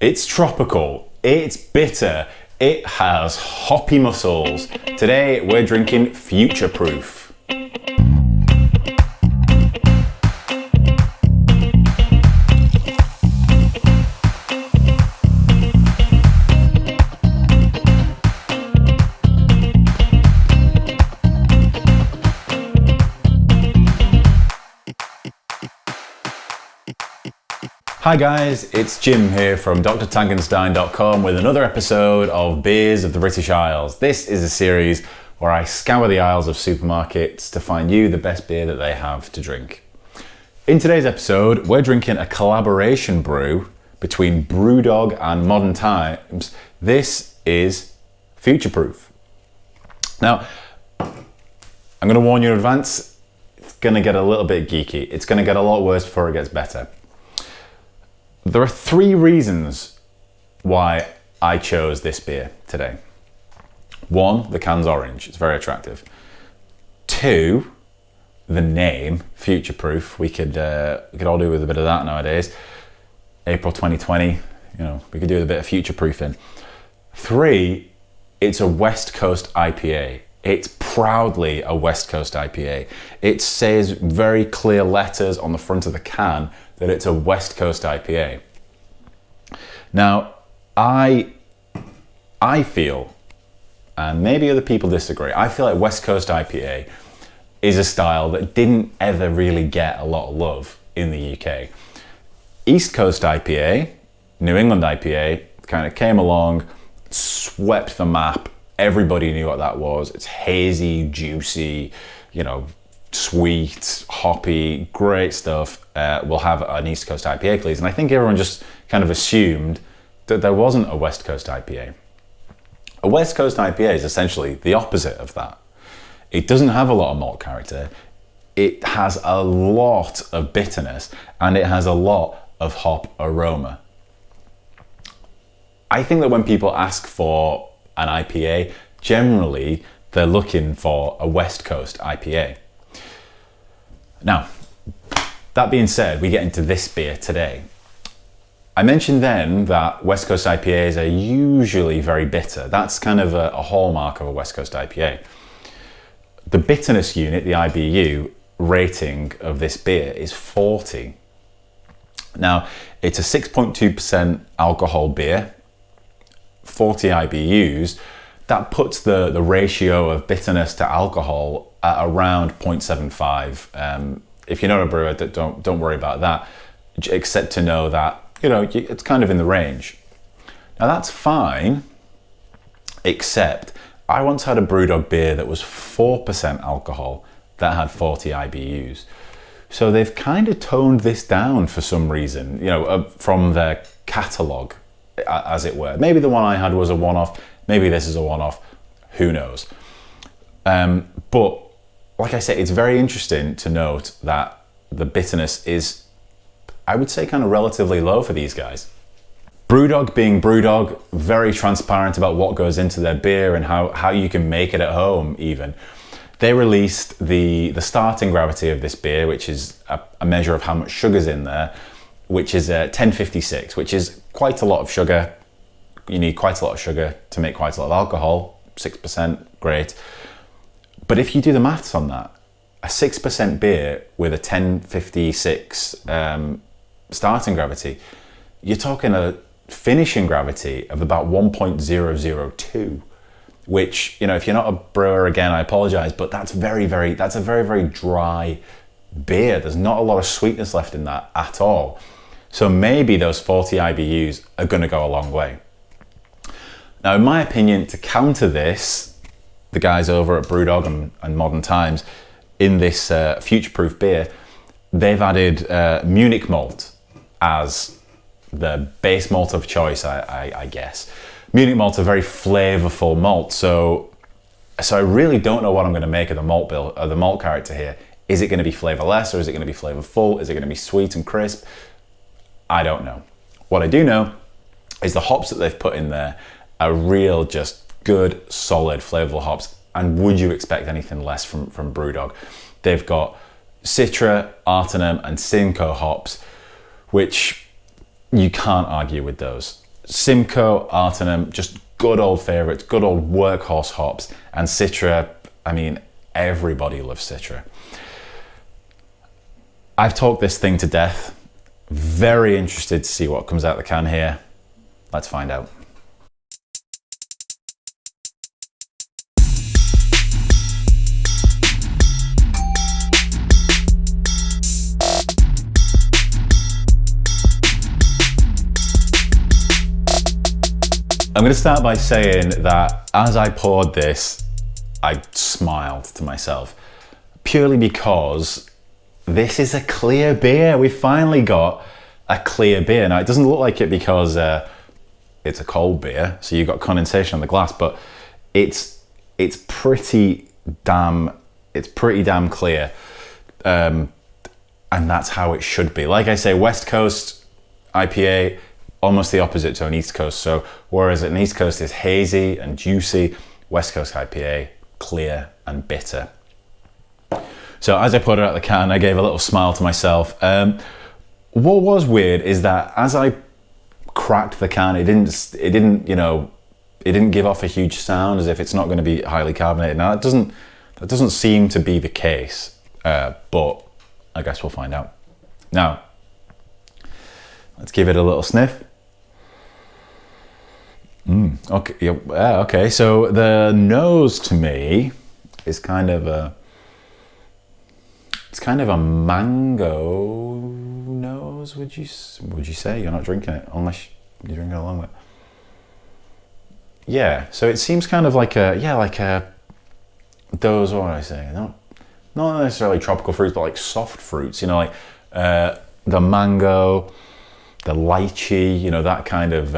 It's tropical, it's bitter, it has hoppy muscles. Today we're drinking Future Proof. Hi guys, it's Jim here from drtangenstein.com with another episode of Beers of the British Isles. This is a series where I scour the aisles of supermarkets to find you the best beer that they have to drink. In today's episode, we're drinking a collaboration brew between Brewdog and Modern Times. This is Future Proof. Now, I'm going to warn you in advance, it's going to get a little bit geeky. It's going to get a lot worse before it gets better. There are three reasons why I chose this beer today. One, the can's orange, it's very attractive. Two, the name, Future Proof. We could all do with a bit of that nowadays. April 2020, we could do with a bit of future proofing. Three, it's a West Coast IPA. It's proudly a West Coast IPA. It says very clear letters on the front of the can that it's a West Coast IPA. Now, I feel, and maybe other people disagree, I feel like West Coast IPA is a style that didn't ever really get a lot of love in the UK. East Coast IPA, New England IPA, kind of came along, swept the map. Everybody knew what that was. It's hazy, juicy, sweet, hoppy, great stuff. We'll have an East Coast IPA, please. And I think everyone just kind of assumed that there wasn't a West Coast IPA. A West Coast IPA is essentially the opposite of that. It doesn't have a lot of malt character. It has a lot of bitterness and it has a lot of hop aroma. I think that when people ask for an IPA, generally they're looking for a West Coast IPA. Now, that being said, we get into this beer today. I mentioned then that West Coast IPAs are usually very bitter. That's kind of a hallmark of a West Coast IPA. The bitterness unit, the IBU, rating of this beer is 40. Now, it's a 6.2% alcohol beer, 40 IBUs. That puts the ratio of bitterness to alcohol at around 0.75. If you're not a brewer, don't worry about that, except to know that it's kind of in the range. Now that's fine, except I once had a Brewdog beer that was 4% alcohol that had 40 IBUs. So they've kind of toned this down for some reason, from their catalogue, as it were. Maybe the one I had was a one-off, maybe this is a one-off, who knows. But like I said, it's very interesting to note that the bitterness is, I would say, kind of relatively low for these guys. Brewdog being Brewdog, very transparent about what goes into their beer and how you can make it at home even. They released the starting gravity of this beer, which is a measure of how much sugar's in there, which is 1056, which is quite a lot of sugar. You need quite a lot of sugar to make quite a lot of alcohol, 6%, great. But if you do the maths on that, a 6% beer with a 1056 starting gravity, you're talking a finishing gravity of about 1.002, which, if you're not a brewer, again, I apologize, but that's a very, very dry beer. There's not a lot of sweetness left in that at all. So maybe those 40 IBUs are going to go a long way. Now, in my opinion, to counter this, the guys over at Brewdog and Modern Times, in this Future Proof beer, they've added Munich malt as the base malt of choice, I guess. Munich malt's a very flavorful malt, so I really don't know what I'm going to make of the malt bill, or the malt character here. Is it going to be flavorless, or is it going to be flavorful? Is it going to be sweet and crisp? I don't know. What I do know is the hops that they've put in there are real, just good, solid, flavorful hops. And would you expect anything less from Brewdog? They've got Citra, Artium, and Simcoe hops, which you can't argue with those. Simcoe, Artenum, just good old favorites, good old workhorse hops. And Citra, I mean, everybody loves Citra. I've talked this thing to death. Very interested to see what comes out the can here. Let's find out. I'm going to start by saying that as I poured this, I smiled to myself, purely because this is a clear beer. We finally got a clear beer. Now, it doesn't look like it because it's a cold beer, so you've got condensation on the glass, but it's pretty damn clear, and that's how it should be. Like I say, West Coast IPA, almost the opposite to an East Coast. So whereas an East Coast is hazy and juicy, West Coast IPA, clear and bitter. So as I poured it out the can, I gave a little smile to myself. What was weird is that as I cracked the can, it didn't give off a huge sound as if it's not going to be highly carbonated. Now that doesn't seem to be the case, but I guess we'll find out. Now, let's give it a little sniff. Okay, yeah, okay. So the nose to me is kind of a mango nose. Would you say? You're not drinking it unless you're drinking along with it. Yeah. So it seems kind of like those. What would I say? Not necessarily tropical fruits, but like soft fruits. You know, like the mango, the lychee. You know, that kind of.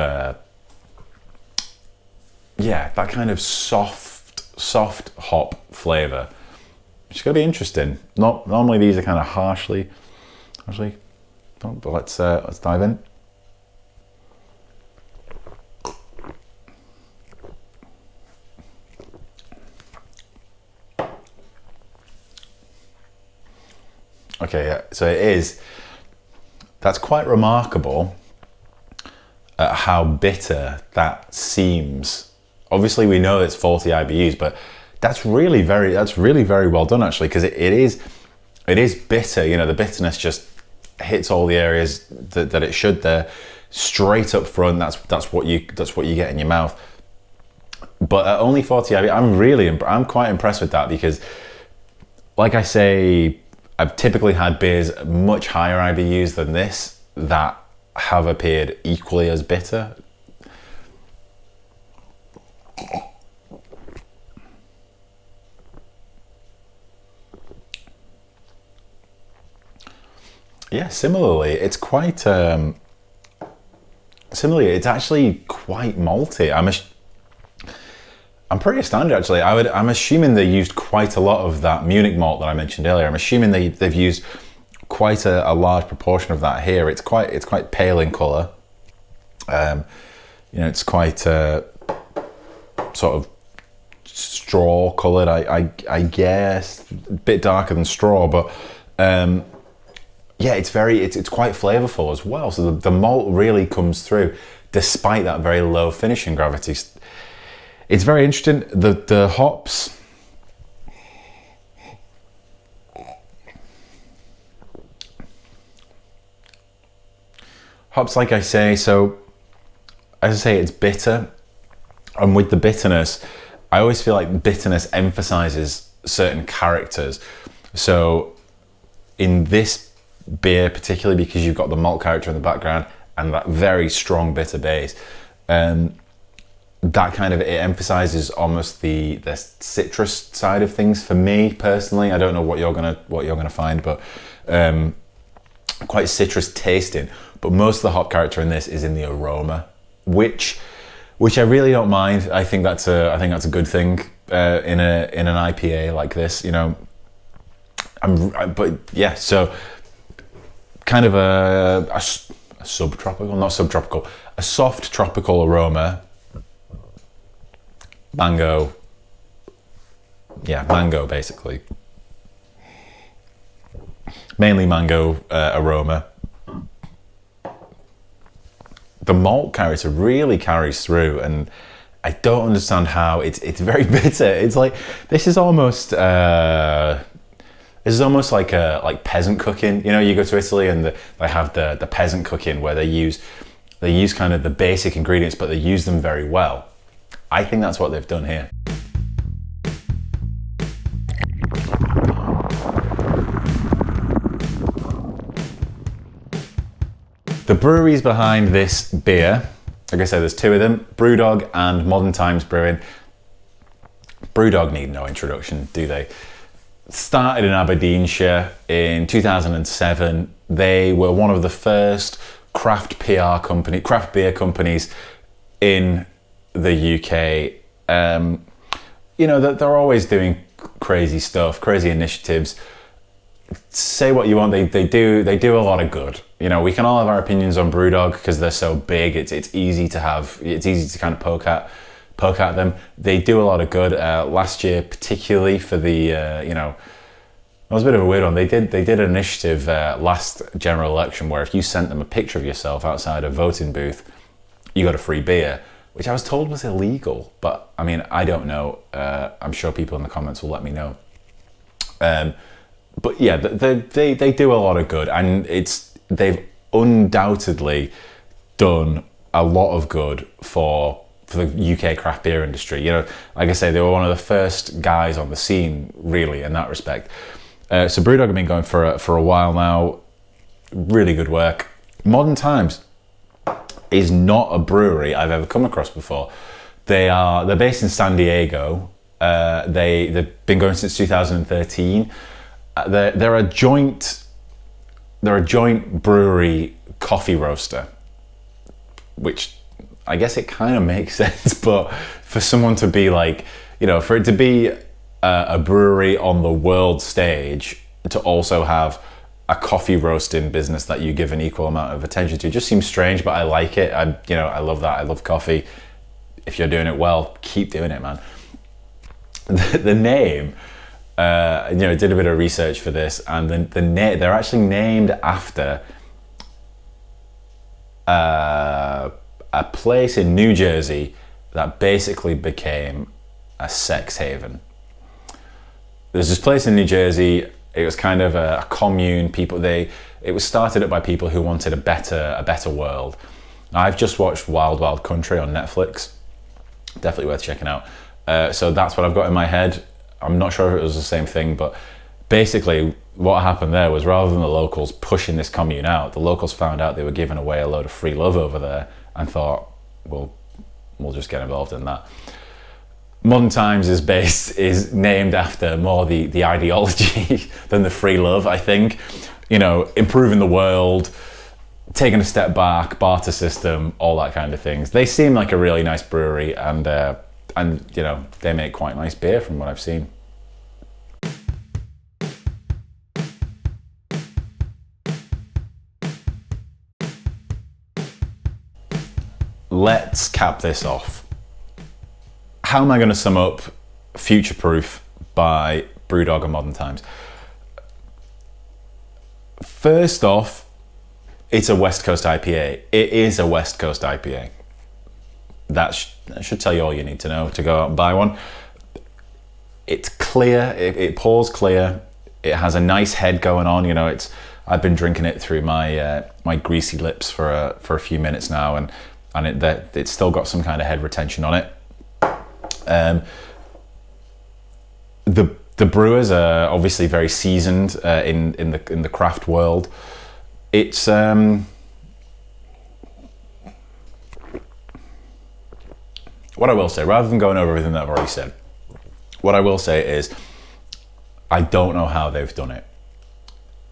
That kind of soft hop flavor. It's gonna be interesting. Not normally these are kind of harshly, but let's dive in. Okay, yeah. So it is. That's quite remarkable at how bitter that seems. Obviously, we know it's 40 IBUs, but that's really very well done actually, because it is bitter. You know, the bitterness just hits all the areas that it should there, straight up front. That's what you get in your mouth. But at only 40 IBU, I'm quite impressed with that, because, like I say, I've typically had beers much higher IBUs than this that have appeared equally as bitter. Yeah, similarly, it's quite it's actually quite malty. I'm pretty astounded actually. I'm assuming they used quite a lot of that Munich malt that I mentioned earlier. I'm assuming they've used quite a large proportion of that here. It's quite pale in colour. It's quite sort of straw coloured, I guess, a bit darker than straw, but it's quite flavourful as well. So the malt really comes through despite that very low finishing gravity. It's very interesting. The hops, like I say, so as I say, it's bitter, and with the bitterness, I always feel like bitterness emphasizes certain characters. So in this beer, particularly because you've got the malt character in the background and that very strong bitter base, that kind of, it emphasizes almost the citrus side of things for me personally. I don't know what you're gonna find, but quite citrus tasting. But most of the hop character in this is in the aroma, which I really don't mind. I think that's a good thing in an IPA like this. You know, so kind of a subtropical, not subtropical, a soft tropical aroma. Mango basically. Mainly mango aroma. the malt character really carries through, and I don't understand how it's very bitter. It's like this is almost like peasant cooking. You know, you go to Italy and they have the peasant cooking where they use kind of the basic ingredients, but they use them very well. I think that's what they've done here. The breweries behind this beer, like I said, there's two of them, Brewdog and Modern Times Brewing. Brewdog need no introduction, do they? Started in Aberdeenshire in 2007. They were one of the first craft beer companies in the UK. You know, they're always doing crazy stuff, crazy initiatives. Say what you want, they do a lot of good. You know, we can all have our opinions on Brewdog because they're so big. It's easy to kind of poke at them. They do a lot of good. Last year, particularly for the it was a bit of a weird one. They did an initiative last general election where if you sent them a picture of yourself outside a voting booth, you got a free beer, which I was told was illegal. But I mean, I don't know. I'm sure people in the comments will let me know. But yeah, they do a lot of good, and they've undoubtedly done a lot of good for the UK craft beer industry. You know, like I say, they were one of the first guys on the scene, really, in that respect. So Brewdog have been going for a while now. Really good work. Modern Times is not a brewery I've ever come across before. They're based in San Diego. They've been going since 2013. They're a joint brewery coffee roaster, which I guess it kind of makes sense, but for someone to be like, you know, for it to be a brewery on the world stage, to also have a coffee roasting business that you give an equal amount of attention to, just seems strange, but I like it. I love that. I love coffee. If you're doing it well, keep doing it, man. The name, did a bit of research for this, and they're actually named after a place in New Jersey that basically became a sex haven. There's this place in New Jersey. It was kind of a commune. It was started up by people who wanted a better world. I've just watched Wild Wild Country on Netflix. Definitely worth checking out. So that's what I've got in my head. I'm not sure if it was the same thing, but basically what happened there was, rather than the locals pushing this commune out, the locals found out they were giving away a load of free love over there and thought, well, we'll just get involved in that. Modern Times is named after more the ideology than the free love, I think. You know, improving the world, taking a step back, barter system, all that kind of things. They seem like a really nice brewery, and you know, they make quite nice beer from what I've seen. Let's cap this off. How am I going to sum up Future Proof by Brewdog and Modern Times? First off, it's a West Coast IPA. It is a West Coast IPA. That should tell you all you need to know to go out and buy one. It's clear, it pours clear. It has a nice head going on. You know, I've been drinking it through my greasy lips for a few minutes now, and it's still got some kind of head retention on it. The brewers are obviously very seasoned in the craft world. It's what I will say, rather than going over everything that I've already said, what I will say is I don't know how they've done it.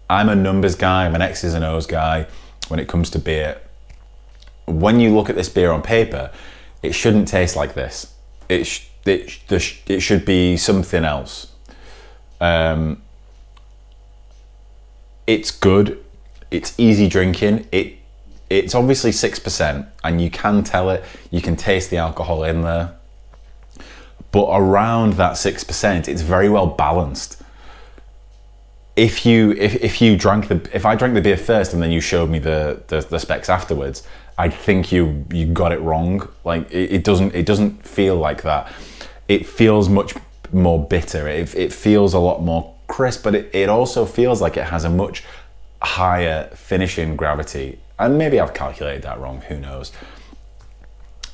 I'm a numbers guy, I'm an X's and O's guy when it comes to beer. When you look at this beer on paper, it shouldn't taste like this. It should be something else. It's good. It's easy drinking. It's obviously 6%, and you can tell it. You can taste the alcohol in there. But around that 6%, it's very well balanced. If I drank the beer first and then you showed me the specs afterwards, I think you got it wrong. Like it doesn't feel like that. It feels much more bitter. It feels a lot more crisp, but it also feels like it has a much higher finishing gravity. And maybe I've calculated that wrong, who knows.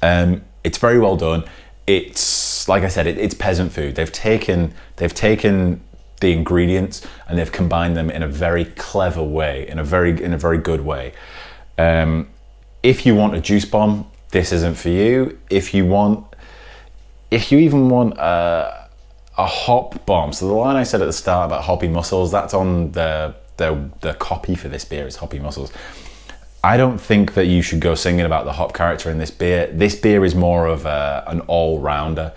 It's very well done. It's, like I said, it's peasant food. They've taken the ingredients and they've combined them in a very clever way, in a very good way. If you want a juice bomb, this isn't for you. If you even want a hop bomb, so the line I said at the start about hoppy muscles, that's on the copy for this beer, is hoppy muscles. I don't think that you should go singing about the hop character in this beer. This beer is more of an all-rounder.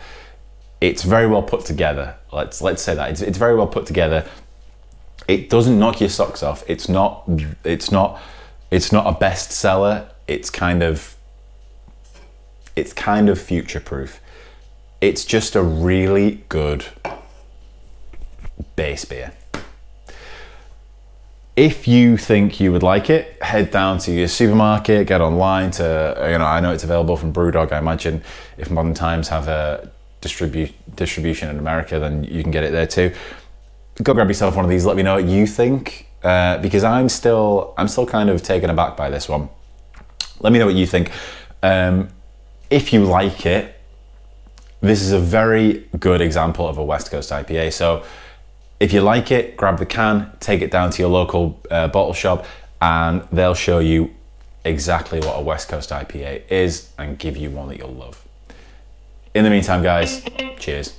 It's very well put together. Let's say that it's very well put together. It doesn't knock your socks off. It's not a bestseller. It's kind of future-proof. It's just a really good base beer. If you think you would like it, head down to your supermarket, get online to, I know it's available from BrewDog. I imagine if Modern Times have a distribution in America, then you can get it there too. Go grab yourself one of these. Let me know what you think, because I'm still kind of taken aback by this one. Let me know what you think. If you like it, this is a very good example of a West Coast IPA. So if you like it, grab the can, take it down to your local bottle shop, and they'll show you exactly what a West Coast IPA is and give you one that you'll love. In the meantime, guys, cheers.